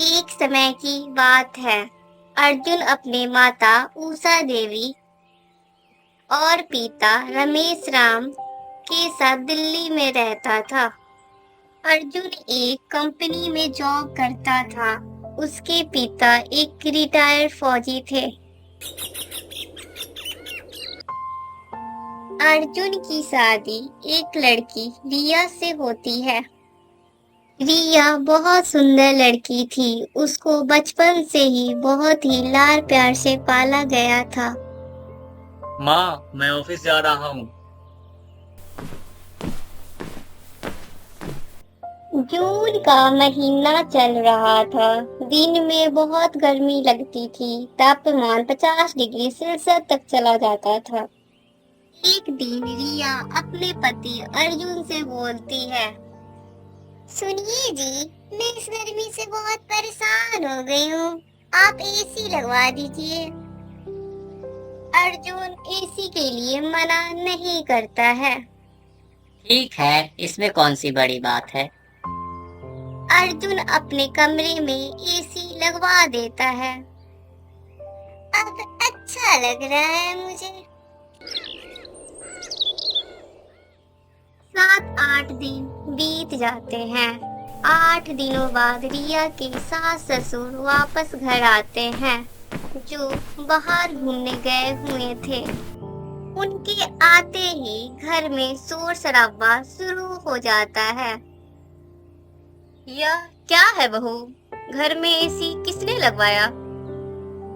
एक समय की बात है। अर्जुन अपने माता उषा देवी और पिता रमेश राम के साथ दिल्ली में रहता था। अर्जुन एक कंपनी में जॉब करता था। उसके पिता एक रिटायर्ड फौजी थे। अर्जुन की शादी एक लड़की रिया से होती है। रिया बहुत सुंदर लड़की थी। उसको बचपन से ही बहुत ही लाड़ प्यार से पाला गया था। माँ, मैं ऑफिस जा रहा हूँ। जून का महीना चल रहा था। दिन में बहुत गर्मी लगती थी। तापमान 50 डिग्री सेल्सियस तक चला जाता था। एक दिन रिया अपने पति अर्जुन से बोलती है, सुनिए जी, मैं इस गर्मी से बहुत परेशान हो गई हूँ। आप एसी लगवा दीजिए। अर्जुन एसी के लिए मना नहीं करता है। ठीक है, इसमें कौन सी बड़ी बात है। अर्जुन अपने कमरे में एसी लगवा देता है। अब अच्छा लग रहा है मुझे। 7-8 दिन बीत जाते हैं। 8 दिनों बाद रिया के सास ससुर वापस घर आते हैं, जो बाहर घूमने गए हुए थे। उनके आते ही घर में शोर शराबा शुरू हो जाता है। यह क्या है बहू? घर में एसी किसने लगवाया?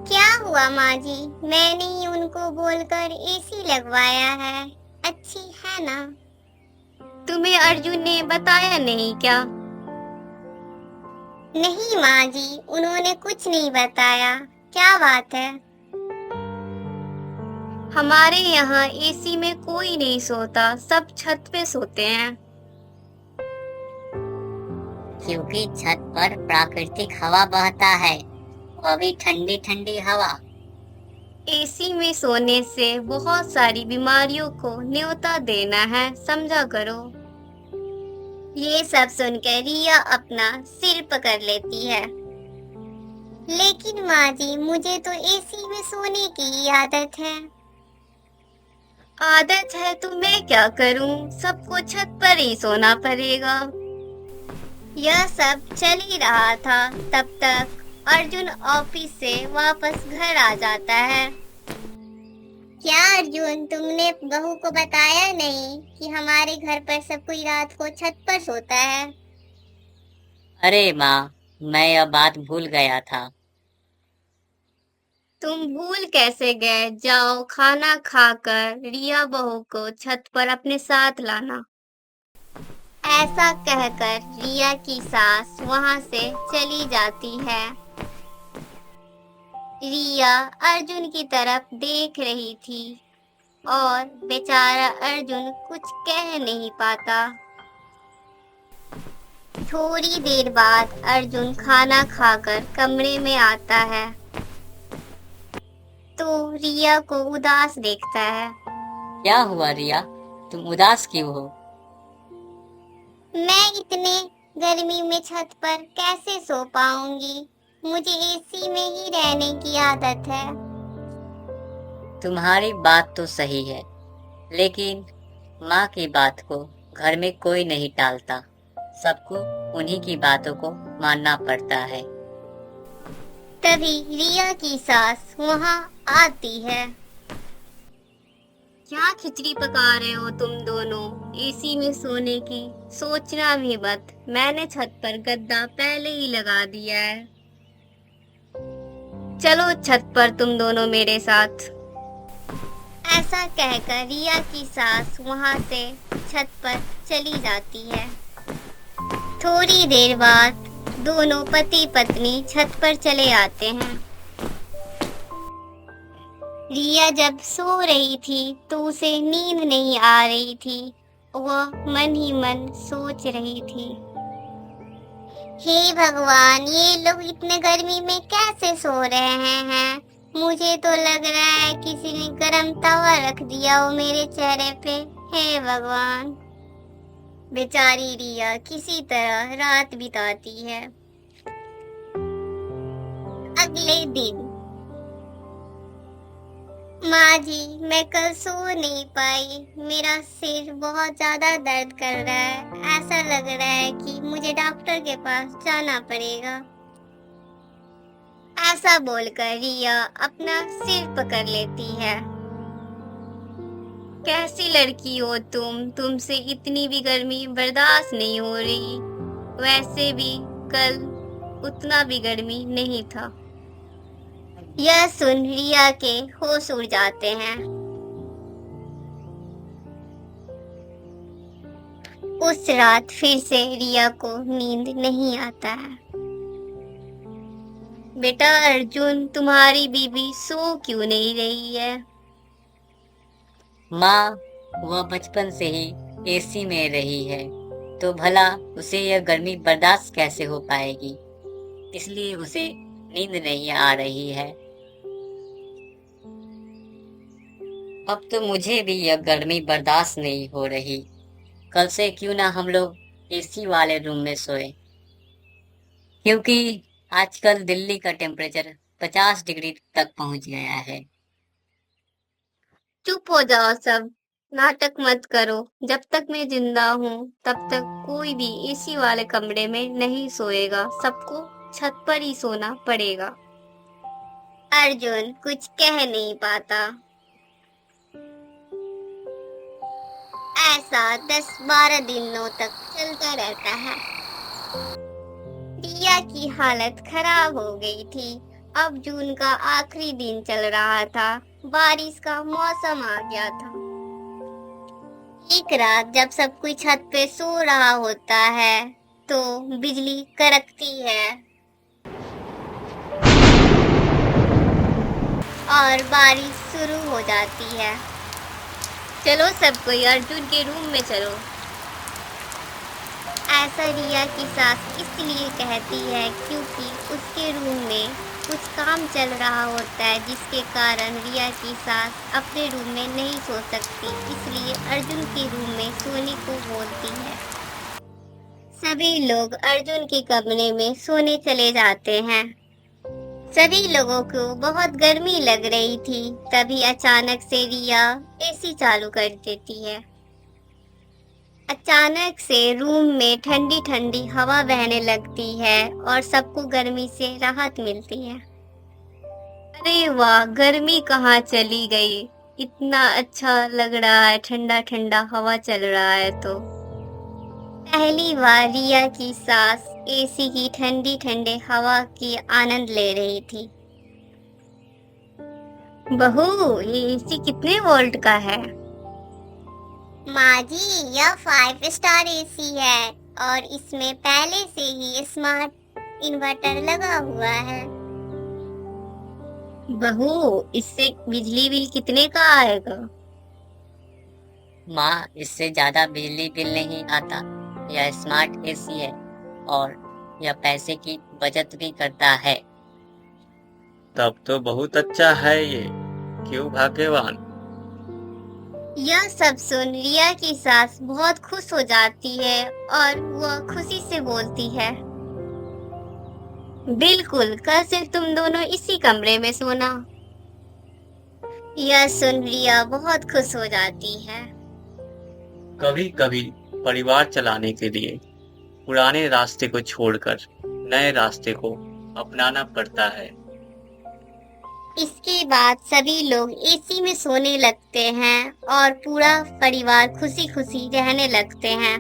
क्या हुआ माँ जी? मैंने ही उनको बोलकर एसी लगवाया है। अच्छी है ना? तुम्हें अर्जुन ने बताया नहीं क्या? नहीं माँ जी, उन्होंने कुछ नहीं बताया। क्या बात है? हमारे यहाँ एसी में कोई नहीं सोता, सब छत पे सोते हैं। क्योंकि छत पर प्राकृतिक हवा बहता है, वो भी ठंडी ठंडी हवा। एसी में सोने से बहुत सारी बीमारियों को न्योता देना है, समझा करो। ये सब सुनकर रिया अपना सिर पकड़ लेती है। लेकिन माँ जी, मुझे तो एसी में सोने की आदत है। आदत है तो मैं क्या करूं? सबको छत पर ही सोना पड़ेगा। यह सब चल ही रहा था। तब तक अर्जुन ऑफिस से वापस घर आ जाता है। क्या अर्जुन, तुमने बहू को बताया नहीं कि हमारे घर पर सब कोई रात को छत पर सोता है? अरे माँ, मैं यह बात भूल गया था। तुम भूल कैसे गए? जाओ, खाना खाकर रिया बहू को छत पर अपने साथ लाना। ऐसा कहकर रिया की सास वहां से चली जाती है। रिया अर्जुन की तरफ देख रही थी और बेचारा अर्जुन कुछ कह नहीं पाता। थोड़ी देर बाद अर्जुन खाना खाकर कमरे में आता है तो रिया को उदास देखता है। क्या हुआ रिया, तुम उदास क्यों हो? मैं इतने गर्मी में छत पर कैसे सो पाऊंगी? मुझे एसी में ही रहने की आदत है। तुम्हारी बात तो सही है, लेकिन माँ की बात को घर में कोई नहीं टालता। सबको उन्हीं की बातों को मानना पड़ता है। तभी रिया की सास वहां आती है। क्या खिचड़ी पका रहे हो तुम दोनों? एसी में सोने की सोचना भी मत। मैंने छत पर गद्दा पहले ही लगा दिया है। चलो छत पर तुम दोनों मेरे साथ। ऐसा कहकर रिया की सास वहां से छत पर चली जाती है। थोड़ी देर बाद दोनों पति पत्नी छत पर चले आते हैं। रिया जब सो रही थी तो उसे नींद नहीं आ रही थी। वह मन ही मन सोच रही थी, हे भगवान, ये लोग इतने गर्मी में कैसे सो रहे हैं? मुझे तो लग रहा है किसी ने गरम तवा रख दिया हो मेरे चेहरे पे। हे भगवान। बेचारी रिया किसी तरह रात बिताती है। अगले दिन, माँ जी, मैं कल सो नहीं पाई, मेरा सिर बहुत ज्यादा दर्द कर रहा है, ऐसा लग रहा है कि मुझे डॉक्टर के पास जाना पड़ेगा। ऐसा बोलकर रिया अपना सिर पकड़ लेती है। कैसी लड़की हो तुमसे इतनी भी गर्मी बर्दाश्त नहीं हो रही। वैसे भी कल उतना भी गर्मी नहीं था। यह सुन रिया के होश उड़ जाते हैं। उस रात फिर से रिया को नींद नहीं आता है। बेटा अर्जुन, तुम्हारी बीबी सो क्यों नहीं रही है? माँ, वह बचपन से ही एसी में रही है, तो भला उसे यह गर्मी बर्दाश्त कैसे हो पाएगी, इसलिए उसे नींद नहीं आ रही है। अब तो मुझे भी यह गर्मी बर्दाश्त नहीं हो रही। कल से क्यों ना हम लोग एसी वाले रूम में सोए, क्योंकि आजकल दिल्ली का टेम्परेचर 50 डिग्री तक पहुंच गया है। चुप हो जाओ सब, नाटक मत करो। जब तक मैं जिंदा हूँ तब तक कोई भी एसी वाले कमरे में नहीं सोएगा, सबको छत पर ही सोना पड़ेगा। अर्जुन कुछ कह नहीं पाता। ऐसा 10-12 दिनों तक चलता रहता है। रिया की हालत खराब हो गई थी। अब जून का आखिरी दिन चल रहा था, बारिश का मौसम आ गया था। एक रात जब सब कोई छत पे सो रहा होता है तो बिजली कड़कती है और बारिश शुरू हो जाती है। चलो सब कोई अर्जुन के रूम में चलो। ऐसा रिया की सास इसलिए कहती है क्योंकि उसके रूम में कुछ काम चल रहा होता है, जिसके कारण रिया की सास अपने रूम में नहीं सो सकती, इसलिए अर्जुन के रूम में सोने को बोलती है। सभी लोग अर्जुन के कमरे में सोने चले जाते हैं। सभी लोगों को बहुत गर्मी लग रही थी। तभी अचानक से रिया एसी चालू कर देती है। अचानक से रूम में ठंडी ठंडी हवा बहने लगती है और सबको गर्मी से राहत मिलती है। अरे वाह, गर्मी कहाँ चली गई? इतना अच्छा लग रहा है, ठंडा ठंडा हवा चल रहा है। तो पहली बार रिया की सास एसी की ठंडी ठंडे हवा की आनंद ले रही थी। बहू, ये एसी कितने वोल्ट का है? माँ जी, यह 5 स्टार एसी है और इसमें पहले से ही स्मार्ट इन्वर्टर लगा हुआ है। बहू, इससे बिजली बिल कितने का आएगा? माँ, इससे ज्यादा बिजली बिल नहीं आता। यह स्मार्ट एसी है और यह पैसे की बचत भी करता है। तब तो बहुत अच्छा है ये, क्यों भाग्यवान। यह सब सुन रिया की सास बहुत खुश हो जाती है और वह खुशी से बोलती है, बिल्कुल, कल से तुम दोनों इसी कमरे में सोना। यह सुन रिया बहुत खुश हो जाती है। कभी कभी परिवार चलाने के लिए पुराने रास्ते को छोड़कर नए रास्ते को अपनाना पड़ता है। इसके बाद सभी लोग एसी में सोने लगते हैं और पूरा परिवार खुशी खुशी रहने लगते हैं।